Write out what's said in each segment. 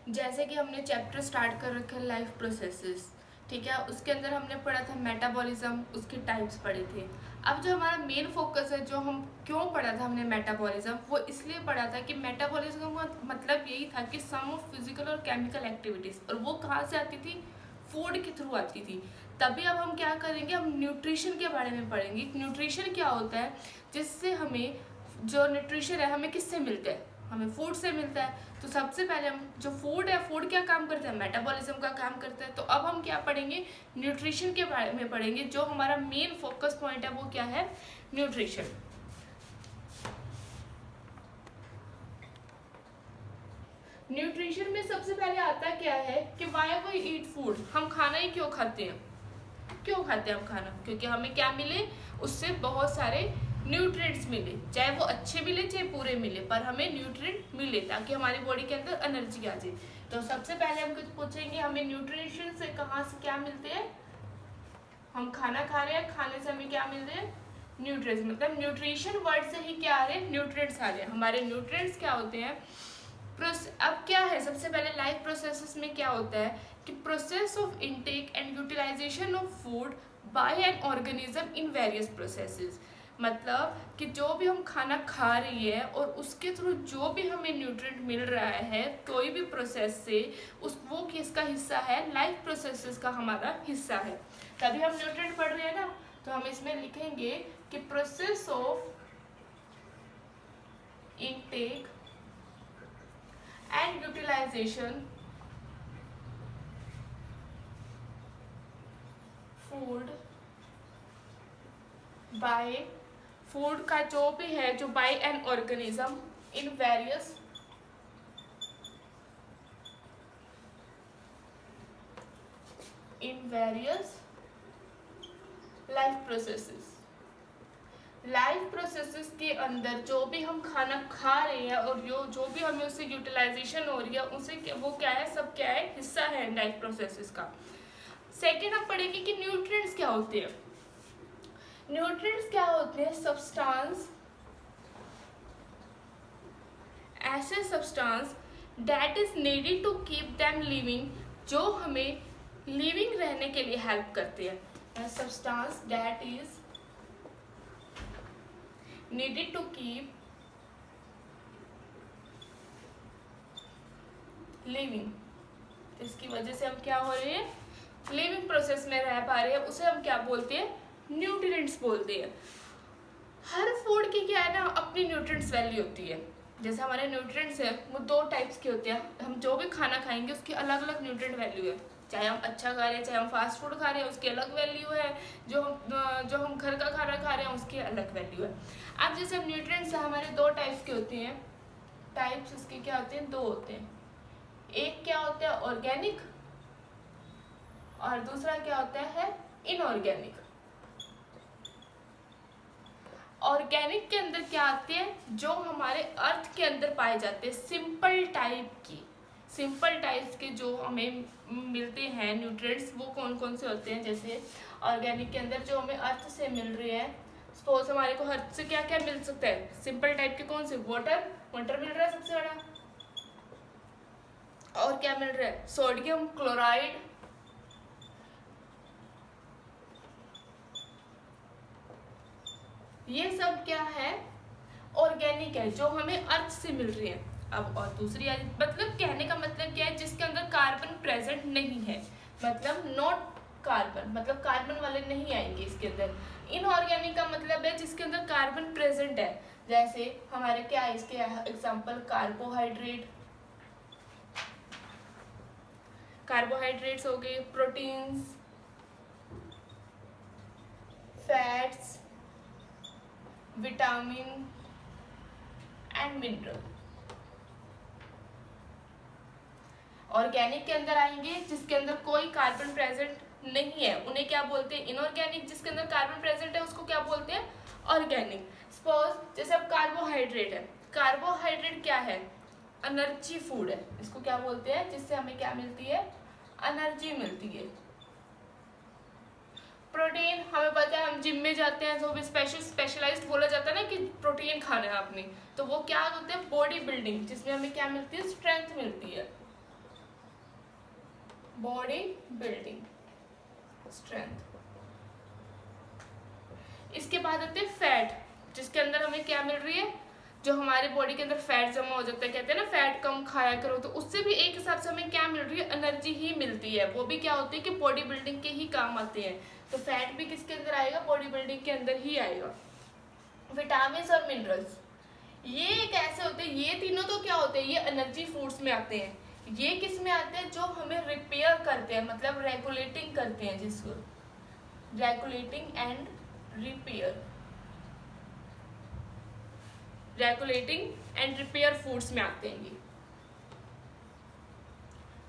जैसे कि हमने चैप्टर स्टार्ट कर रखा है लाइफ प्रोसेसेस, ठीक है। उसके अंदर हमने पढ़ा था मेटाबॉलिज्म, उसके टाइप्स पढ़े थे। अब जो हमारा मेन फोकस है, जो हम क्यों पढ़ा था हमने मेटाबॉलिज्म, वो इसलिए पढ़ा था कि मेटाबॉलिज्म का मतलब यही था कि सम ऑफ फिजिकल और केमिकल एक्टिविटीज़, और वो कहाँ से आती थी, फूड के थ्रू आती थी। तभी अब हम क्या करेंगे, हम न्यूट्रिशन के बारे में पढ़ेंगे। न्यूट्रिशन क्या होता है, जिससे हमें जो न्यूट्रिशन है हमें किससे मिलता है, हमें फूड से मिलता है। तो सबसे पहले हम जो फूड है, फूड क्या काम करता है, मेटाबॉलिज्म का काम करता है। तो अब हम क्या पढ़ेंगे, न्यूट्रिशन के बारे में पढ़ेंगे। जो हमारा मेन फोकस पॉइंट है वो क्या है, न्यूट्रिशन। न्यूट्रिशन में सबसे पहले आता क्या है कि व्हाई वी ईट फूड, हम खाना ही क्यों खाते हैं, क्यों खाते हैं हम खाना, क्योंकि हमें क्या मिले, उससे बहुत सारे न्यूट्रिएंट्स मिले, चाहे वो अच्छे मिले चाहे पूरे मिले, पर हमें न्यूट्रिएंट मिले ताकि हमारी बॉडी के अंदर एनर्जी आ जाए। तो सबसे पहले हम कुछ पूछेंगे, हमें न्यूट्रिशन से कहाँ से क्या मिलते हैं, हम खाना खा रहे हैं, खाने से हमें क्या मिल रहे हैं, न्यूट्रिएंट्स। मतलब न्यूट्रिशन वर्ड से ही क्या आ रहे हैं, न्यूट्रिएंट्स आ रहे हैं। हमारे न्यूट्रिएंट्स क्या होते हैं, अब क्या है, सबसे पहले लाइफ प्रोसेसेस में क्या होता है कि process of intake and utilization of food by an organism in various processes. मतलब कि जो भी हम खाना खा रही है और उसके थ्रू जो भी हमें न्यूट्रिएंट मिल रहा है कोई भी प्रोसेस से, उस वो किसका हिस्सा है, लाइफ प्रोसेसेस का हमारा हिस्सा है। तभी हम न्यूट्रिएंट पढ़ रहे हैं ना। तो हम इसमें लिखेंगे कि process of intake and utilization food by food का जो भी है, जो by an organism in various life processes. Life processes के अंदर जो भी हम खाना खा रहे हैं और जो भी हमें उससे यूटिलाइजेशन हो रही है, उसे वो क्या है, सब क्या है, हिस्सा है लाइफ प्रोसेसेस का। सेकेंड हम पढ़ेंगे कि न्यूट्रिएंट्स क्या होते हैं। न्यूट्रिएंट्स क्या होते हैं, सब्सटेंस, ऐसे substance that is needed to keep them living, जो हमें लिविंग रहने के लिए हेल्प करते हैं। Substance that is needed to keep living, इसकी वजह से हम क्या हो रहे हैं, लिविंग प्रोसेस में रह पा रहे हैं, उसे हम क्या बोलते हैं, न्यूट्रिएंट्स बोलते हैं। हर फूड की क्या है ना, अपनी न्यूट्रिएंट्स वैल्यू होती है। जैसे हमारे न्यूट्रिएंट्स है वो दो टाइप्स के होते हैं, हम जो भी खाना खाएंगे उसकी अलग अलग न्यूट्रिएंट वैल्यू है। चाहे हम अच्छा खा रहे हैं, चाहे हम फास्ट फूड खा रहे हैं, उसकी अलग वैल्यू है। जो हम घर का खाना खा रहे हैं उसकी अलग वैल्यू है। अब जैसे हम न्यूट्रिएंट्स हमारे दो टाइप्स के होते हैं, टाइप्स इसके क्या होते हैं, दो होते हैं। एक क्या होता है ऑर्गेनिक, और दूसरा क्या होता है इनऑर्गेनिक। ऑर्गेनिक के अंदर क्या आते हैं, जो हमारे अर्थ के अंदर पाए जाते हैं, सिंपल टाइप्स के जो हमें मिलते हैं न्यूट्रिएंट्स, वो कौन कौन से होते हैं। जैसे ऑर्गेनिक के अंदर जो हमें अर्थ से मिल रहे हैं, सपोज हमारे को अर्थ से क्या क्या मिल सकता है, सिंपल टाइप के कौन से, वाटर मिल रहा है सबसे बड़ा, और क्या मिल रहा है, सोडियम क्लोराइड, ये सब क्या है, ऑर्गेनिक है, जो हमें अर्थ से मिल रही है। अब और दूसरी मतलब कहने का मतलब क्या है, जिसके अंदर कार्बन प्रेजेंट नहीं है, मतलब नॉट कार्बन, मतलब कार्बन वाले नहीं आएंगे इसके अंदर। इनऑर्गेनिक का मतलब है जिसके अंदर कार्बन प्रेजेंट है। जैसे हमारे क्या है इसके एग्जांपल, कार्बोहाइड्रेट्स हो गए, proteins, fats, vitamin and mineral. Organic के अंदर आएंगे जिसके अंदर कोई कार्बन प्रेजेंट नहीं है, उन्हें क्या बोलते हैं, इनऑर्गेनिक। जिसके अंदर कार्बन प्रेजेंट है उसको क्या बोलते हैं, ऑर्गेनिक। सपोज जैसे अब कार्बोहाइड्रेट है, कार्बोहाइड्रेट क्या है, एनर्जी फूड है, इसको क्या बोलते हैं, जिससे हमें क्या मिलती है, एनर्जी मिलती है। प्रोटीन, हमें पता है हम जिम में जाते हैं तो भी स्पेशलाइज्ड बोला जाता है ना कि प्रोटीन खाना है आपने, तो वो क्या होता है, बॉडी बिल्डिंग, जिसमें हमें क्या मिलती है, स्ट्रेंथ मिलती है। Body building strength. इसके बाद आते हैं फैट, जिसके अंदर हमें क्या मिल रही है, जो हमारे बॉडी के अंदर फैट जमा हो जाता है, कहते हैं ना फैट कम खाया करो, तो उससे भी एक हिसाब से हमें क्या मिल रही है, एनर्जी ही मिलती है। वो भी क्या होती है कि बॉडी बिल्डिंग के ही काम आते हैं। तो फैट भी किसके अंदर आएगा, बॉडी बिल्डिंग के अंदर ही आएगा। विटामिन और मिनरल्स, ये एक ऐसे होते हैं, ये तीनों तो क्या होते हैं, ये एनर्जी फूड्स में आते हैं। ये किस में आते हैं, जो हमें रिपेयर करते हैं, मतलब रेगुलेटिंग करते हैं, जिसको regulating and repair, regulating and repair foods में आते हैं ये,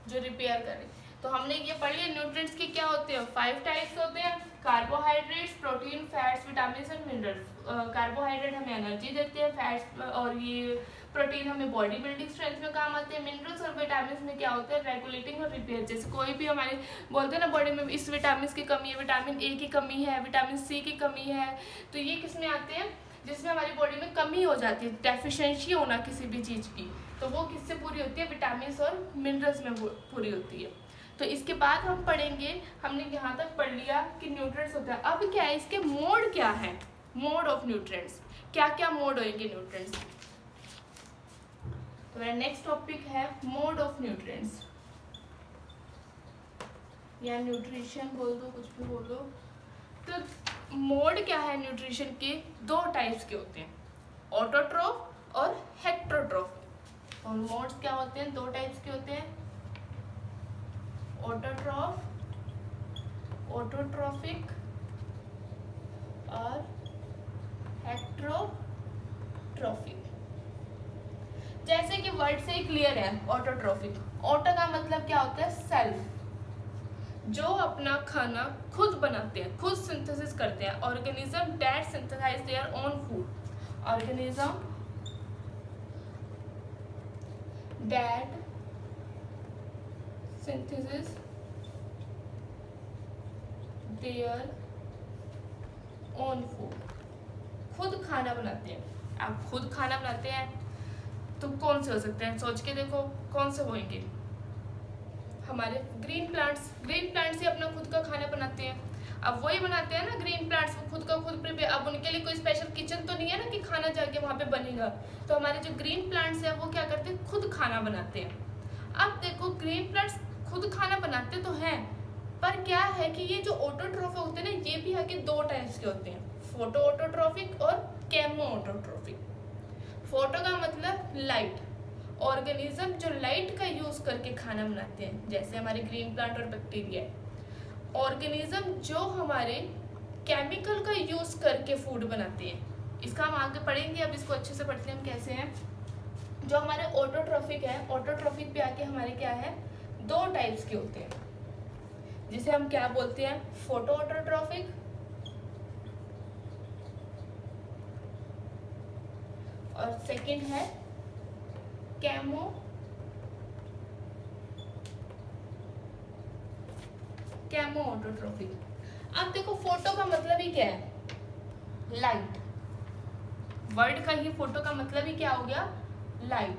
जो रिपेयर करें। तो हमने ये पढ़ लिया न्यूट्रिएंट्स के क्या होते हैं, 5 टाइप्स होते हैं, carbohydrates, protein, fats, vitamin and minerals. Carbohydrate हमें एनर्जी देते हैं, फैट्स और ये प्रोटीन हमें बॉडी बिल्डिंग स्ट्रेंथ में काम आते हैं, मिनरल्स और विटामिन में क्या होते हैं, रेगुलेटिंग और रिपेयर। जैसे कोई भी हमारे बोलते हैं ना बॉडी में इस विटामिन की कमी है, विटामिन ए की कमी है, विटामिन सी की कमी है, तो ये किस में आते हैं, जिसमें हमारी बॉडी में कमी हो जाती है, डेफिशिएंसी होना किसी भी चीज़ की, तो वो किससे पूरी होती है, विटामिन और मिनरल्स में पूरी होती है। तो इसके बाद हम पढ़ेंगे, हमने यहाँ तक पढ़ लिया कि न्यूट्रिएंट्स होता है। अब क्या है, इसके मोड क्या है, मोड ऑफ न्यूट्रिएंट्स, क्या क्या मोड होंगे न्यूट्रिएंट्स। तो मेरा नेक्स्ट टॉपिक है मोड ऑफ न्यूट्रिएंट्स, या न्यूट्रिशन बोल दो, कुछ भी बोल दो। तो मोड क्या है न्यूट्रिशन के, 2 टाइप्स के होते हैं, ऑटोट्रोफ और हेट्रोट्रोफ। और मोड्स क्या होते हैं, 2 टाइप्स के होते हैं, ऑटोट्रोफ, ऑटोट्रोफिक और हेट्रोट्रोफिक। जैसे कि वर्ड से ही क्लियर है, ऑटोट्रोफिक, ऑटो का मतलब क्या होता है, सेल्फ, जो अपना खाना खुद बनाते हैं, खुद सिंथेसिस करते हैं। Organism that synthesize their own food, organism that synthesis their own food, खुद खाना बनाते हैं। आप खुद खाना बनाते हैं तो कौन से हो सकते हैं, सोच के देखो कौन से होंगे, हमारे ग्रीन प्लांट्स। ग्रीन प्लांट्स ही अपना खुद का खाना बनाते हैं। अब वही बनाते हैं ना ग्रीन प्लांट्स, वो खुद का खुद प्रिपेयर। अब उनके लिए कोई स्पेशल किचन तो नहीं है ना कि खाना जाके वहाँ पे बनेगा। तो हमारे जो ग्रीन प्लांट्स है वो क्या करते हैं, खुद खाना बनाते हैं। अब देखो ग्रीन प्लांट्स खुद खाना बनाते तो हैं, पर क्या है कि ये जो ऑटोट्रोफिक होते हैं ना, ये भी आगे 2 टाइप्स के होते हैं, फोटो ऑटोट्रोफिक और केमो ऑटोट्रोफिक। फोटो का मतलब लाइट, ऑर्गेनिज्म जो लाइट का यूज करके खाना बनाते हैं, जैसे हमारे ग्रीन प्लांट और बैक्टीरिया। ऑर्गेनिज्म जो हमारे केमिकल का यूज करके फूड बनाते हैं, इसका हम आगे पढ़ेंगे। अब इसको अच्छे से पढ़ते हैं हम कैसे हैं। जो हमारे ऑटोट्रोफिक है, ऑटोट्रोफिक पे आके हमारे क्या है, 2 टाइप्स के होते हैं, जिसे हम क्या बोलते हैं, फोटो ऑटोट्रोफिक और सेकंड है केमो ऑटोट्रोफिक। अब देखो फोटो का मतलब ही क्या है, लाइट। वर्ड का ही फोटो का मतलब ही क्या हो गया, लाइट।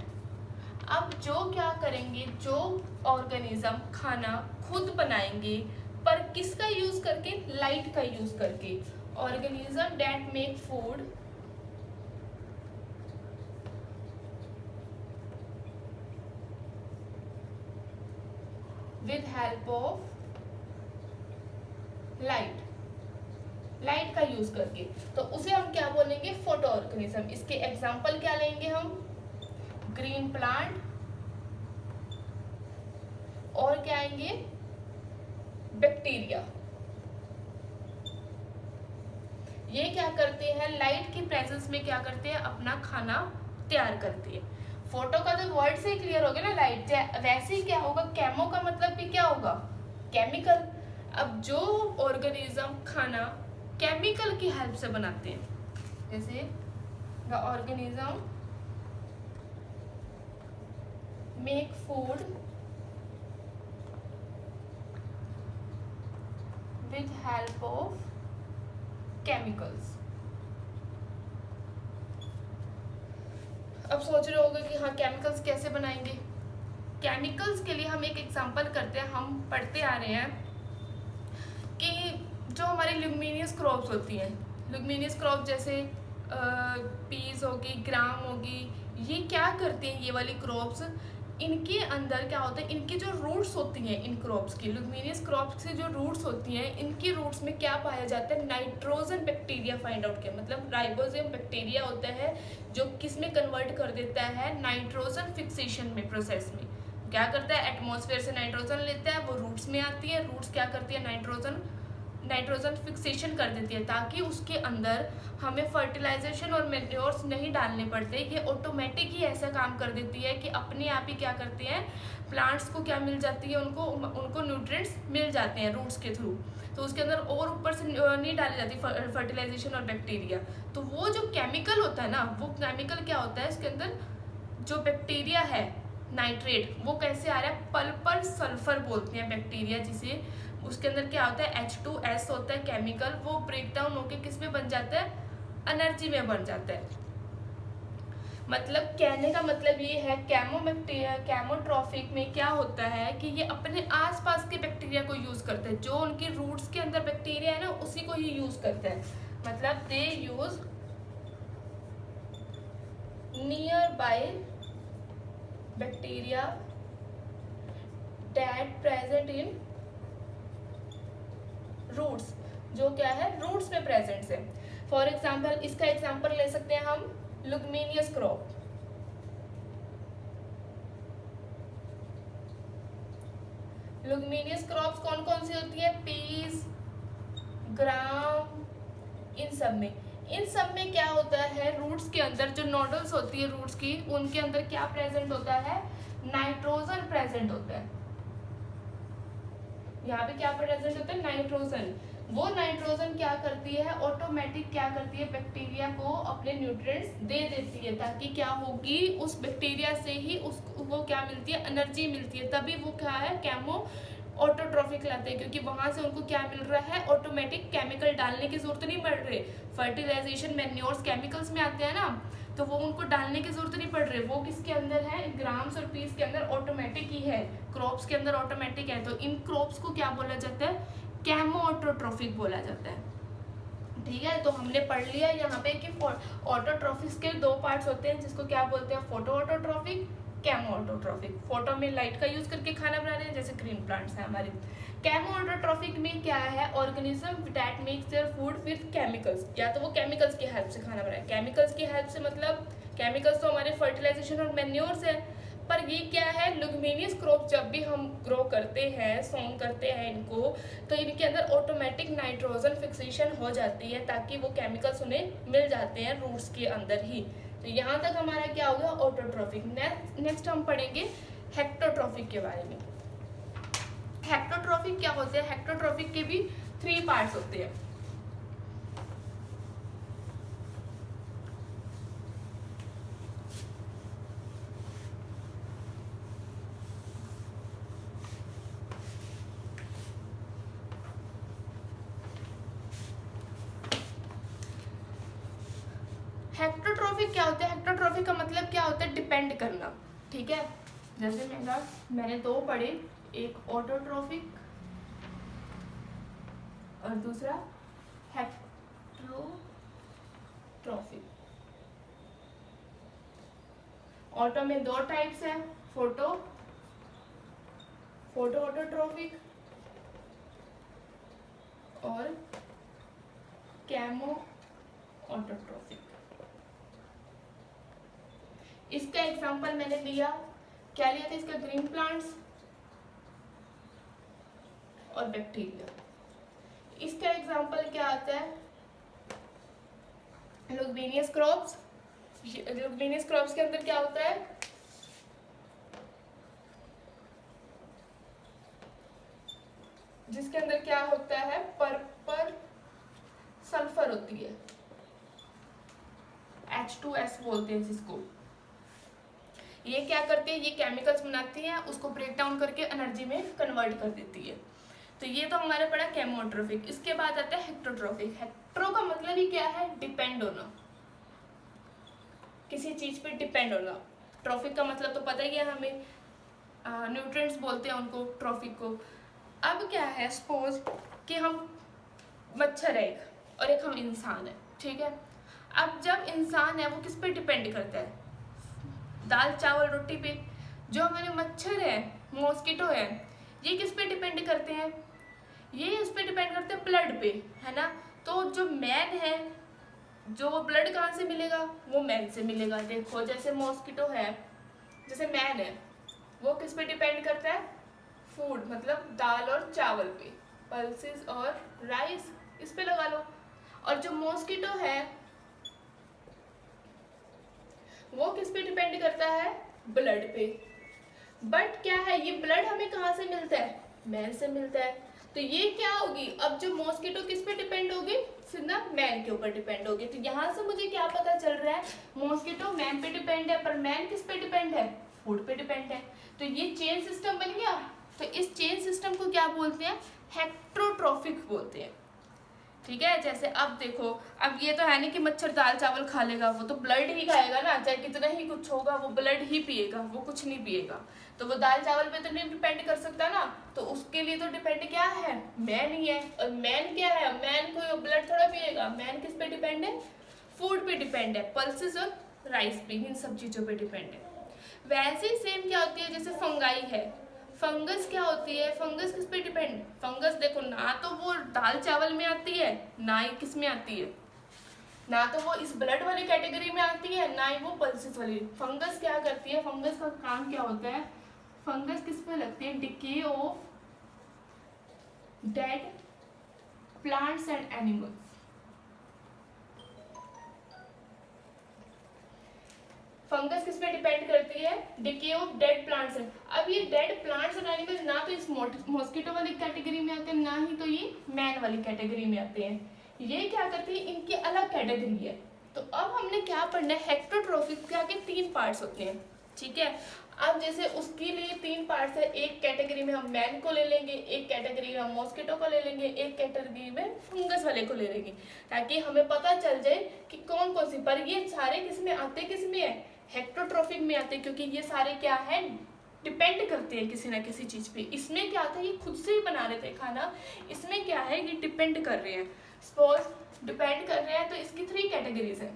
अब जो क्या करेंगे, जो ऑर्गेनिज्म खाना खुद बनाएंगे, पर किसका यूज करके, लाइट का यूज करके। Organism that make food with help of light, light का यूज करके, तो उसे हम क्या बोलेंगे, फोटो ऑर्गेनिज्म। इसके एग्जांपल क्या लेंगे हम, ग्रीन प्लांट और क्या आएंगे, बैक्टीरिया। ये क्या करते हैं, लाइट की प्रेजेंस में क्या करते हैं, अपना खाना तैयार करते हैं। फोटो का तो वर्ड से ही क्लियर हो गया ना, लाइट। वैसे ही क्या होगा, केमो का मतलब भी क्या होगा, केमिकल। अब जो ऑर्गेनिज्म खाना केमिकल की हेल्प से बनाते हैं, जैसे the organism make food with help of chemicals. अब सोच रहे होगे कि हाँ केमिकल्स कैसे बनाएंगे, केमिकल्स के लिए हम एक एग्जांपल करते हैं, हम पढ़ते आ रहे हैं कि जो हमारी ल्यूमिनियस क्रॉप्स होती हैं, ल्यूमिनियस क्रॉप जैसे पीज होगी, ग्राम होगी, ये क्या करती हैं ये वाली क्रॉप्स, इनके अंदर क्या होता है, इनकी जो रूट्स होती हैं इन क्रॉप्स की, ल्यूमिनियस क्रॉप्स से जो रूट्स होती हैं, इनकी रूट्स में क्या पाया जाता है, नाइट्रोजन बैक्टीरिया फाइंड आउट किया। मतलब राइबोसोम बैक्टीरिया होता है जो किस में कन्वर्ट कर देता है, नाइट्रोजन फिक्सेशन में, प्रोसेस में क्या करता है, एटमॉस्फेयर से नाइट्रोजन लेता है, वो रूट्स में आती है, रूट्स क्या करती है, नाइट्रोजन फिक्सेशन कर देती है, ताकि उसके अंदर हमें फर्टिलाइजेशन और मैन्योर्स नहीं डालने पड़ते। ये ऑटोमेटिक ही ऐसा काम कर देती है कि अपने आप ही क्या करते हैं, प्लांट्स को क्या मिल जाती है, उनको न्यूट्रिएंट्स मिल जाते हैं रूट्स के थ्रू। तो उसके अंदर और ऊपर से नहीं डाली जाती फर्टिलाइजेशन और बैक्टीरिया। तो वो जो केमिकल होता है ना, वो केमिकल क्या होता है, इसके अंदर जो बैक्टीरिया है नाइट्रेट, वो कैसे आ रहा है, पल्पर सल्फर बोलते हैं बैक्टीरिया जिसे। उसके अंदर क्या होता है, H2S होता है केमिकल, वो ब्रेक डाउन होकर किस में बन जाता है, एनर्जी में बन जाता है। मतलब कहने का मतलब ये है, केमोट्रॉफिक में क्या होता है कि ये अपने आसपास के बैक्टीरिया को यूज करते हैं, जो उनकी रूट्स के अंदर बैक्टीरिया है ना, उसी को ही यूज करते हैं। मतलब they use near by bacteria that present in roots, जो क्या है, रूट्स में प्रेजेंट है। फॉर एग्जाम्पल, इसका एग्जाम्पल ले सकते हैं हम, लुगमिनियस क्रॉप। लुगमिनियस क्रॉप्स कौन कौन सी होती है, पीस, ग्राम, इन सब में क्या होता है, रूट्स के अंदर जो नोडल्स होती है रूट्स की, उनके अंदर क्या प्रेजेंट होता है, नाइट्रोजन प्रेजेंट होता है। यहाँ पे क्या प्रेजेंट होता है, नाइट्रोजन। वो नाइट्रोजन क्या करती है, ऑटोमेटिक क्या करती है, बैक्टीरिया को अपने न्यूट्रिएंट्स दे देती है, ताकि क्या होगी, उस बैक्टीरिया से ही उसको क्या मिलती है, एनर्जी मिलती है। तभी वो क्या है, केमो ऑटोट्रॉफिक लाते हैं, क्योंकि वहां से उनको क्या मिल रहा है, ऑटोमेटिक केमिकल डालने की जरूरत नहीं पड़ रही। फर्टिलाइजेशन, मैन्योर्स केमिकल्स में आते हैं ना, तो वो उनको डालने की जरूरत नहीं पड़ रही, वो किसके अंदर है, ग्राम्स और पीस के अंदर ऑटोमेटिक ही है, क्रॉप्स के अंदर ऑटोमेटिक है। तो इन क्रॉप्स को क्या बोला जाता है, केमो ऑटोट्रॉफिक बोला जाता है। ठीक है, तो हमने पढ़ लिया यहाँ पे कि ऑटोट्रॉफिक्स के दो पार्ट्स होते हैं, जिसको क्या बोलते हैं, photo autotrophic, chemo autotrophic. Photo में लाइट का यूज करके खाना बना रहे हैं, जैसे ग्रीन प्लांट्स हैं हमारे। केमो ऑटोट्रॉफिक में क्या है, organism that makes their food with chemicals, या तो वो केमिकल्स की हेल्प से खाना बनाए। केमिकल्स की हेल्प से मतलब केमिकल्स तो हमारे फर्टिलाइजेशन और मैन्योर्स है, पर ये क्या है, लुगमिनियस क्रॉप जब भी हम ग्रो करते हैं, सॉन्ग करते हैं इनको, तो इनके अंदर ऑटोमेटिक नाइट्रोजन फिक्सेशन हो जाती है, ताकि वो केमिकल्स उन्हें मिल जाते हैं रूट्स के अंदर ही। तो यहाँ तक हमारा क्या होगा, ऑटोट्रॉफिक। नेक्स्ट हम पढ़ेंगे हेक्टोट्रॉफिक के बारे में। हेक्टोट्रॉफिक क्या होते हैं, हेक्टोट्रॉफिक के भी 3 पार्ट्स होते हैं। हेक्टोट्रॉफिक क्या होता है, हेक्टोट्रॉफिक का मतलब क्या होता है, डिपेंड करना। ठीक है, जैसे मैंने 2 पढ़े, एक ऑटोट्रॉफिक और दूसरा हेक्टोट्रॉफिक। ऑटो में 2 टाइप्स है, फोटो ऑटोट्रॉफिक और केमो ऑटोट्रॉफिक। इसका एग्जांपल मैंने लिया, क्या लिया था इसका, ग्रीन प्लांट्स और बैक्टीरिया। इसका एग्जांपल क्या आता है, लुगमिनियस क्रॉप्स। लुगमिनियस क्रॉप्स के अंदर क्या होता है, जिसके अंदर क्या होता है, पर्पल सल्फर होती है, H2S बोलते हैं जिसको। ये क्या करती है, ये केमिकल्स बनाती है, उसको ब्रेक डाउन करके एनर्जी में कन्वर्ट कर देती है। तो ये तो हमारा पड़ा केमोट्रॉफिक। इसके बाद आता है हेक्टोट्रॉफिक। हेक्टो का मतलब ही क्या है, डिपेंड होना, किसी चीज पे डिपेंड होना। ट्रॉफिक का मतलब तो पता ही है हमें, न्यूट्रिएंट्स बोलते हैं उनको, ट्रॉफिक को। अब क्या है, सपोज कि हम मच्छर है एक और एक हम इंसान है, ठीक है। अब जब इंसान है वो किस पे डिपेंड करता है, दाल चावल रोटी पे। जो हमारे मच्छर है, मॉस्किटो है, ये किस पे डिपेंड करते हैं, ये उस पे डिपेंड करते हैं ब्लड पे, है ना। तो जो मैन है, जो ब्लड कहाँ से मिलेगा, वो मैन से मिलेगा। देखो जैसे मॉस्किटो है, जैसे मैन है, वो किस पे डिपेंड करता है, फूड मतलब दाल और चावल पे, पल्सेस और राइस, इस पे लगा लो। और जो मॉस्किटो है वो किस पे डिपेंड करता है, ब्लड पे। बट क्या है, ये ब्लड हमें कहाँ से मिलता है, मैन से मिलता है। तो ये क्या होगी, अब जो मॉस्किटो किस पे डिपेंड होगी, सीधा मैन के ऊपर डिपेंड होगी। तो यहाँ से मुझे क्या पता चल रहा है, मॉस्किटो मैन पे डिपेंड है, पर मैन किस पे डिपेंड है, फूड पे डिपेंड है। तो ये चेन सिस्टम बन गया। तो इस चेन सिस्टम को क्या बोलते हैं, हेट्रोट्रॉफिक बोलते हैं, ठीक है। जैसे अब देखो, अब ये तो है नहीं कि मच्छर दाल चावल खा लेगा, वो तो ब्लड ही खाएगा ना, चाहे कितना ही कुछ होगा वो ब्लड ही पिएगा, वो कुछ नहीं पिएगा। तो वो दाल चावल पे तो नहीं डिपेंड कर सकता ना, तो उसके लिए तो डिपेंड क्या है, मैन ही है। और मैन क्या है, मैन को ब्लड थोड़ा पिएगा, मैन किस पे डिपेंड है, फूड पे डिपेंड है, पल्सेस और राइस पे, इन सब चीजों पे डिपेंड है। वैसे ही सेम क्या होती है, जैसे फंगाई है, फंगस क्या होती है, फंगस किस पे डिपेंड, फंगस देखो ना तो वो दाल चावल में आती है, ना ही किस में आती है, ना तो वो इस ब्लड वाली कैटेगरी में आती है, ना ही वो पल्सेस वाली। फंगस क्या करती है, फंगस का काम क्या होता है, फंगस किस पे लगती है, decay of dead plants and animals. Fungus किस पे डिपेंड करती है, डिके ऑफ डेड प्लांट्स है। अब ये डेड प्लांट्स और एनिमल्स ना तो इस मॉस्किटो वाली कैटेगरी में आते हैं, ना ही तो ये मैन वाली कैटेगरी में आते हैं। ये क्या करते हैं, इनकी अलग कैटेगरी है। तो अब हमने क्या पढ़ना है, हेट्रोट्रॉफिक के 3 पार्ट्स होते हैं, ठीक है। अब जैसे उसके लिए 3 पार्ट्स है, एक कैटेगरी में हम मैन को ले लेंगे, एक कैटेगरी में हम मॉस्किटो को ले लेंगे, एक कैटेगरी में फंगस वाले को ले लेंगे, ताकि हमें पता चल जाए कि कौन कौन सी। पर ये सारे किस में आते, किस में है, हेट्रोट्रॉफिक में आते हैं, क्योंकि ये सारे क्या है, डिपेंड करते हैं किसी ना किसी चीज पे। इसमें क्या था, ये खुद से ही बना रहे थे खाना, इसमें क्या है, ये डिपेंड कर रहे हैं। सपोज डिपेंड कर रहे हैं, तो इसकी 3 कैटेगरीज है।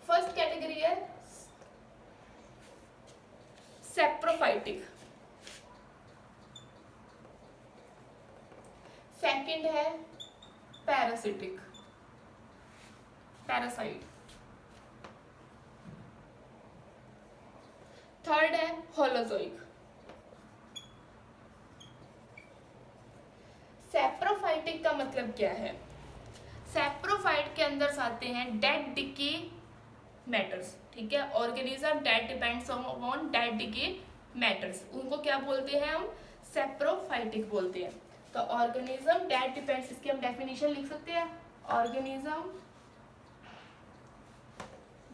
फर्स्ट कैटेगरी है सैप्रोफाइटिक, सेकंड है पैरासिटिक, पैरासाइट, थर्ड है होलोजोइक। सैप्रोफाइटिक का मतलब क्या है, सैप्रोफाइट के अंदर आते हैं डेड डिके मैटर्स, ठीक है। Organism that depends on that decay matters, उनको क्या बोलते हैं हम, सैप्रोफाइटिक बोलते हैं। तो ऑर्गेनिज्म डेट डिपेंड्स, इसकी हम डेफिनेशन लिख सकते हैं, organism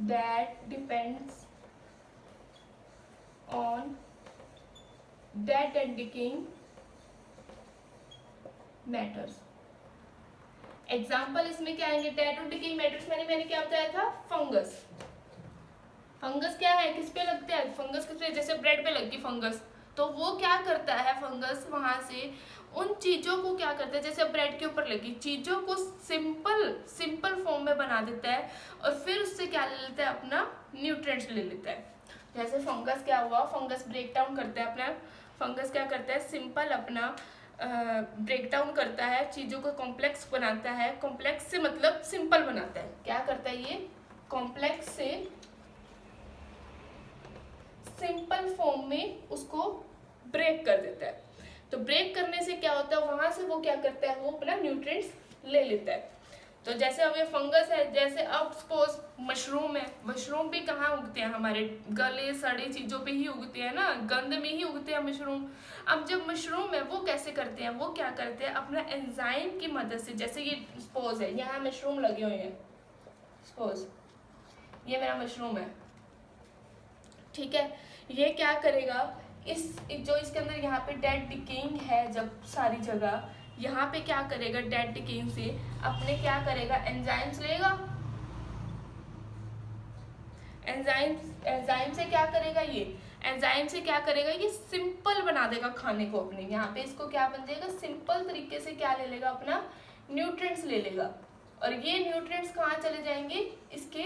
that depends on dead and decaying matters। Example इसमें क्या आएंगे, डेड और डिकेइंग मैटर्स। मैंने क्या बताया था, फंगस। फंगस क्या है, किस पे लगता है, फंगस किस पे, जैसे ब्रेड पे लगी फंगस, तो वो क्या करता है फंगस, वहां से उन चीजों को क्या करता है, जैसे ब्रेड के ऊपर लगी चीजों को सिंपल फॉर्म में बना देता है, और फिर उससे क्या ले लेता है, अपना न्यूट्रिएंट्स ले लेता है। जैसे फंगस क्या हुआ, फंगस ब्रेक डाउन करता है अपना, फंगस क्या करता है, सिंपल अपना ब्रेक डाउन करता है, चीजों को कॉम्प्लेक्स बनाता है, कॉम्प्लेक्स से मतलब सिंपल बनाता है। क्या करता है ये, कॉम्प्लेक्स से सिंपल फॉर्म में उसको ब्रेक कर देता है। तो ब्रेक करने से क्या होता है, वहां से वो क्या करता है, वो अपना न्यूट्रिएंट्स ले लेता है। तो जैसे अब ये फंगस है, जैसे अब सपोज मशरूम है, मशरूम भी कहाँ उगते हैं, हमारे गले सड़ी चीजों पे ही उगते हैं ना, गंद में ही उगते हैं मशरूम। अब जब मशरूम है वो कैसे करते हैं, वो क्या करते हैं, अपना एंजाइम की मदद से, जैसे ये सपोज है यहाँ मशरूम लगे हुए हैं, सपोज ये मेरा मशरूम है, ठीक है। ये क्या करेगा, इस जो इसके अंदर यहाँ पे डेड डिकेइंग है जब सारी जगह, यहाँ पे क्या करेगा, डेड डिकेइंग से अपने क्या करेगा, एंजाइम्स लेगा, एंजाइम से क्या करेगा ये, एंजाइम से क्या करेगा ये सिंपल बना देगा खाने को अपने, यहाँ पे इसको क्या बन जाएगा, सिंपल तरीके से क्या ले लेगा, अपना न्यूट्रिएंट्स ले लेगा, और ये न्यूट्रिएंट्स कहाँ चले जाएंगे, इसके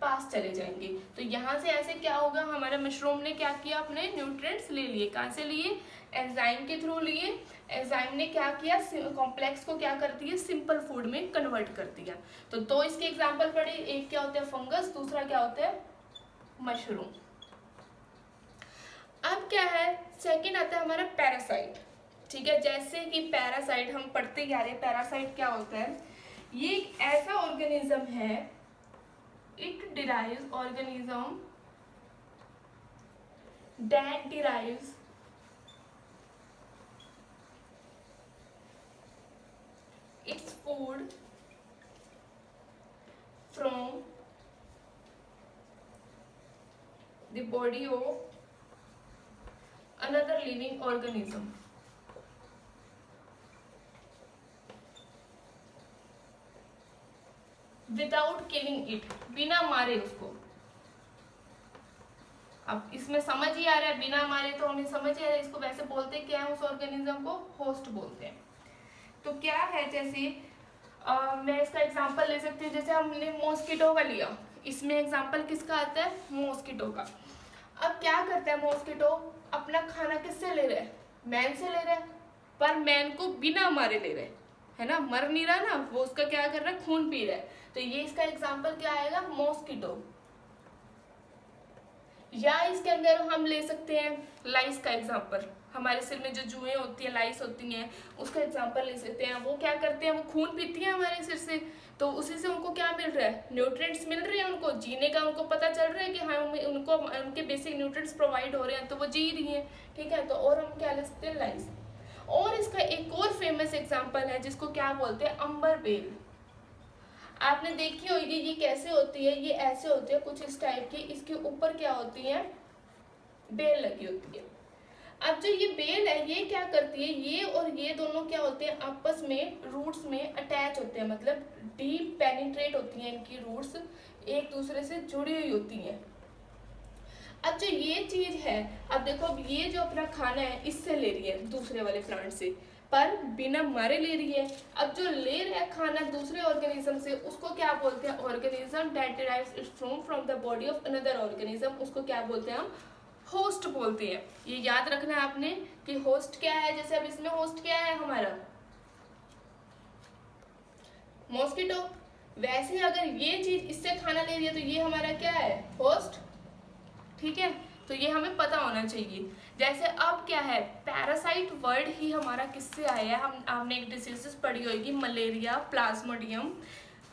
पास चले जाएंगे। तो यहाँ से ऐसे क्या होगा, हमारे मशरूम ने क्या किया, अपने न्यूट्रिएंट्स ले लिए, कहाँ से लिए, एंजाइम के थ्रू लिए। एंजाइम ने क्या किया, कॉम्प्लेक्स को क्या कर दिया, सिंपल फूड में कन्वर्ट कर दिया। तो दो इसके एग्जाम्पल पढ़े, एक क्या होता है फंगस, दूसरा क्या होता है मशरूम। अब क्या है, सेकंड आता है हमारा पैरासाइट। ठीक है, जैसे कि पैरासाइट हम पढ़ते जा रहे हैं, पैरासाइट क्या होता है, ये एक ऐसा ऑर्गेनिज्म है, it derives organism that derives its food from the body of another living organism. Without killing it, बिना मारे उसको। अब इसमें समझ ही आ रहा है, बिना मारे तो हमें समझ ही आ रहा है, इसको वैसे बोलते क्या है, उस ऑर्गेनिज्म को होस्ट बोलते हैं। तो क्या है, जैसे मैं इसका एग्जांपल ले सकती हूँ, जैसे हमने मॉस्किटो का लिया, इसमें एग्जांपल किसका आता है, मॉस्किटो का। अब क्या करता है मॉस्किटो, अपना खाना किससे ले रहा है, मैन से ले रहा है, पर मैन को बिना मारे ले रहा है ना, मर नहीं रहा ना वो, उसका क्या कर रहा है, खून पी रहा है। तो ये इसका एग्जाम्पल क्या आएगा, मॉस्किटो। या इसके अंदर हम ले सकते हैं लाइस का एग्जाम्पल, हमारे सिर में जो जुएं होती हैं, लाइस होती हैं, उसका एग्जाम्पल ले सकते हैं। वो क्या करते हैं, वो खून पीती हैं हमारे सिर से, तो उसी से उनको क्या मिल रहा है, न्यूट्रिएंट्स मिल रहे हैं, उनको जीने का उनको पता चल रहा है कि हाँ उनको उनके बेसिक न्यूट्रिएंट्स प्रोवाइड हो रहे हैं, तो वो जी रही हैं। ठीक है, तो और हम क्या ले सकते हैं, लाइस। और इसका एक और फेमस एग्जाम्पल है जिसको क्या बोलते हैं, अंबर बेल। आपने देखी होगी ये कैसे होती है, ये ऐसे होती है कुछ इस टाइप की, इसके ऊपर क्या होती है, बेल लगी होती है। अब जो ये बेल है ये क्या करती है, ये और ये दोनों क्या होते हैं, आपस में रूट्स में अटैच होते हैं, मतलब डीप पेनिट्रेट होती हैं, इनकी रूट्स एक दूसरे से जुड़ी हुई होती हैं। अब जो ये चीज है, अब देखो अब ये जो अपना खाना है इससे ले रही है, दूसरे वाले प्लांट से, पर बिना मारे ले रही है। अब जो ले रहा है खाना दूसरे ऑर्गेनिज्म से, उसको क्या बोलते हैं, organism that derives it's from the body of another organism, उसको क्या बोलते हैं हम, होस्ट बोलते हैं। ये याद रखना है आपने कि होस्ट क्या है, जैसे अब इसमें होस्ट क्या है हमारा, मॉस्किटो। वैसे अगर ये चीज इससे खाना ले रही है तो ये हमारा क्या है, होस्ट। ठीक है, तो ये हमें पता होना चाहिए। जैसे अब क्या है, पैरासाइट वर्ड ही हमारा किससे आया है, हम आपने एक डिसीजेस पढ़ी होगी, मलेरिया, प्लाज्मोडियम,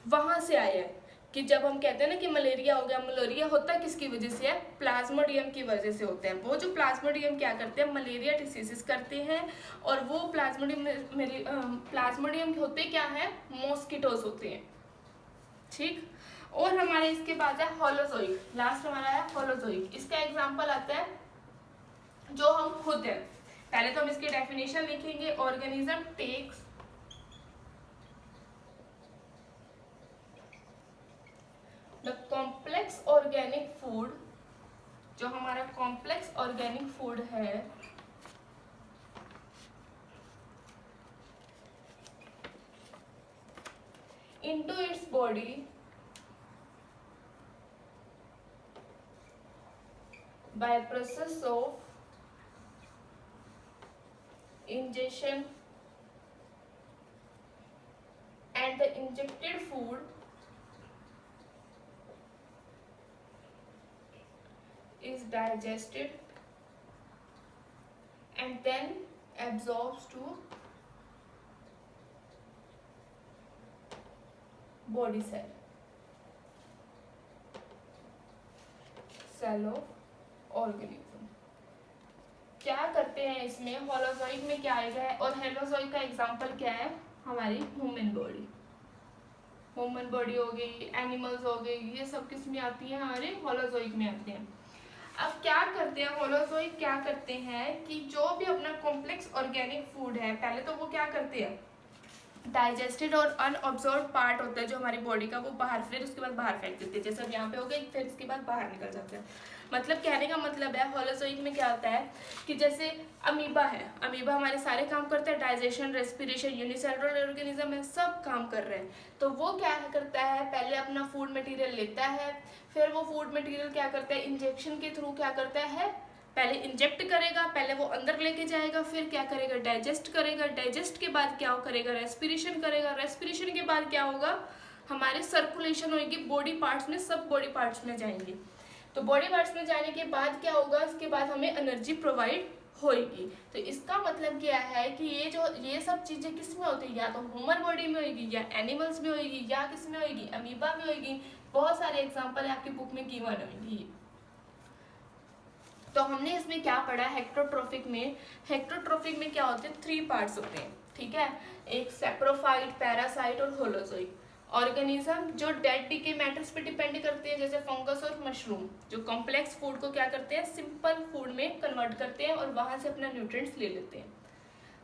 वहां से आया है। कि जब हम कहते हैं ना कि मलेरिया हो गया, मलेरिया होता किसकी वजह से है, प्लाज्मोडियम की वजह से होते हैं। वो जो प्लाज्मोडियम क्या करते हैं, मलेरिया डिसीजेस करते हैं, और वो प्लाज्मोडियम होते क्या है, मॉस्किटोस होते हैं। ठीक, और हमारे इसके बाद है होलोजोइक, लास्ट हमारा है होलोजोइक। इसका एग्जांपल आता है जो हम खुद हैं। पहले तो हम इसकी डेफिनेशन लिखेंगे, organism takes the complex organic food, जो हमारा कॉम्प्लेक्स ऑर्गेनिक फूड है, into its body by process of ingestion, and the injected food is digested and then absorbs to body cell of organism. क्या करते हैं इसमें, holozoic में क्या आएगा है, और हेलोजोइक का एग्जांपल क्या है, हमारी ह्यूमन बॉडी। ह्यूमन बॉडी हो गई, एनिमल्स हो गई, ये सब किस में आती है, हमारे होलोजोइक में आते हैं। अब क्या करते हैं होलोजोइक, क्या करते हैं कि जो भी अपना कॉम्प्लेक्स ऑर्गेनिक फूड है, पहले तो वो क्या करते हैं, डाइजेस्टेड और अनऑब्जॉर्व पार्ट होता है जो हमारी बॉडी का, वो बाहर, फिर उसके बाद बाहर फेंक देते हैं। जैसे अब यहाँ पे हो गई, फिर उसके बाद बाहर निकल जाते हैं। मतलब कहने का मतलब है होलोजोइक में क्या होता है कि जैसे अमीबा है, अमीबा हमारे सारे काम करता है, डाइजेशन, रेस्पिरेशन, यूनिसेलुलर ऑर्गेनिज्म है, सब काम कर रहे हैं। तो वो क्या करता है, पहले अपना फूड मटेरियल लेता है, फिर वो फूड मटेरियल क्या करता है, इंजेक्शन के थ्रू क्या करता है, पहले इंजेक्ट करेगा, पहले वो अंदर लेके जाएगा, फिर क्या करेगा, डाइजेस्ट करेगा, डाइजेस्ट के बाद क्या करेगा, रेस्पिरेशन करेगा, रेस्पिरेशन के बाद क्या होगा, हमारे सर्कुलेशन होगी बॉडी पार्ट्स में, सब बॉडी पार्ट्स में जाएंगे। तो बॉडी पार्ट्स में जाने के बाद क्या होगा, उसके बाद हमें एनर्जी प्रोवाइड होएगी। तो इसका मतलब क्या है कि ये सब चीजें किस में होती है, या तो ह्यूमन बॉडी में होगी, या एनिमल्स में होगी, या किस में होगी, अमीबा में होगी। बहुत सारे एग्जांपल है आपकी बुक में गिवन होंगी। तो हमने इसमें क्या पढ़ा, हेक्टोट्रोफिक में, हेक्टोट्रोफिक में क्या होते हैं, 3 पार्ट्स होते हैं, ठीक है, एक सेप्रोफाइट, पैरासाइट और होलोजोइक। ऑर्गेनिज्म जो डेड डीके मैटर्स पे डिपेंड करते हैं, जैसे फंगस और मशरूम, जो कॉम्प्लेक्स फूड को क्या करते हैं, सिंपल फूड में कन्वर्ट करते हैं और वहां से अपना न्यूट्रिएंट्स ले लेते हैं।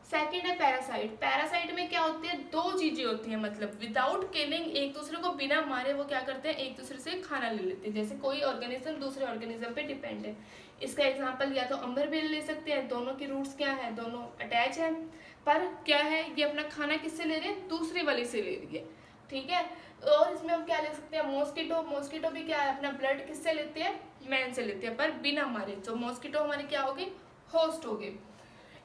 सेकेंड है पैरासाइट। पैरासाइट में क्या होती है, 2 चीजें होती हैं, मतलब विदाउट किलिंग, एक दूसरे को बिना मारे वो क्या करते हैं, एक दूसरे से खाना ले लेते हैं। जैसे कोई ऑर्गेनिज्म दूसरे ऑर्गेनिज्म पे डिपेंड है, इसका एग्जांपल या तो अम्बर बेल ले सकते हैं, दोनों की रूट्स क्या है, दोनों अटैच है, पर क्या है, ये अपना खाना किससे ले रहे हैं, दूसरे वाले से ले रही है, ठीक है। और इसमें हम क्या ले सकते हैं, मॉस्किटो, मॉस्किटो भी क्या है, अपना ब्लड किससे लेते हैं, मैन से लेते हैं, पर बिना मारे। तो मॉस्किटो हमारे क्या हो गए, होस्ट हो गए।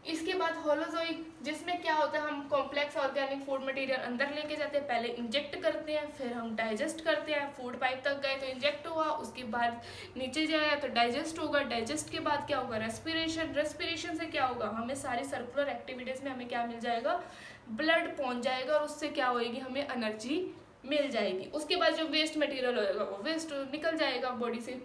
इसके बाद होलोजोइक, जिसमें क्या होता है, हम कॉम्प्लेक्स ऑर्गेनिक फूड मटेरियल अंदर लेके जाते हैं, पहले इंजेक्ट करते हैं, फिर हम डाइजेस्ट करते हैं, फूड पाइप तक गए तो इंजेक्ट हुआ, उसके बाद नीचे जाया तो डाइजेस्ट होगा, डाइजेस्ट के बाद क्या होगा, रेस्पिरेशन, रेस्पिरेशन से क्या होगा, हमें सारी सर्कुलर एक्टिविटीज में हमें क्या मिल जाएगा, ब्लड पहुंच जाएगा, और उससे क्या होएगी, हमें एनर्जी मिल जाएगी। उसके बाद जो वेस्ट मटेरियल होएगा वो वेस्ट निकल जाएगा बॉडी से।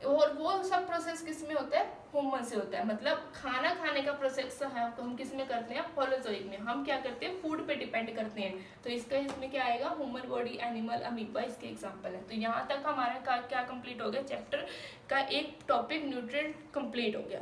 और वो सब प्रोसेस किस में होता है, ह्यूमन से होता है। मतलब खाना खाने का प्रोसेस है तो हम किस में करते हैं, होलोजोइक में। हम क्या करते हैं, फूड पे डिपेंड करते हैं। तो इसका इसमें क्या आएगा, ह्यूमन बॉडी, एनिमल, अमीबा, इसके एग्जांपल है। तो यहाँ तक हमारा क्या कंप्लीट हो गया, चैप्टर का एक टॉपिक न्यूट्रिएंट कंप्लीट हो गया।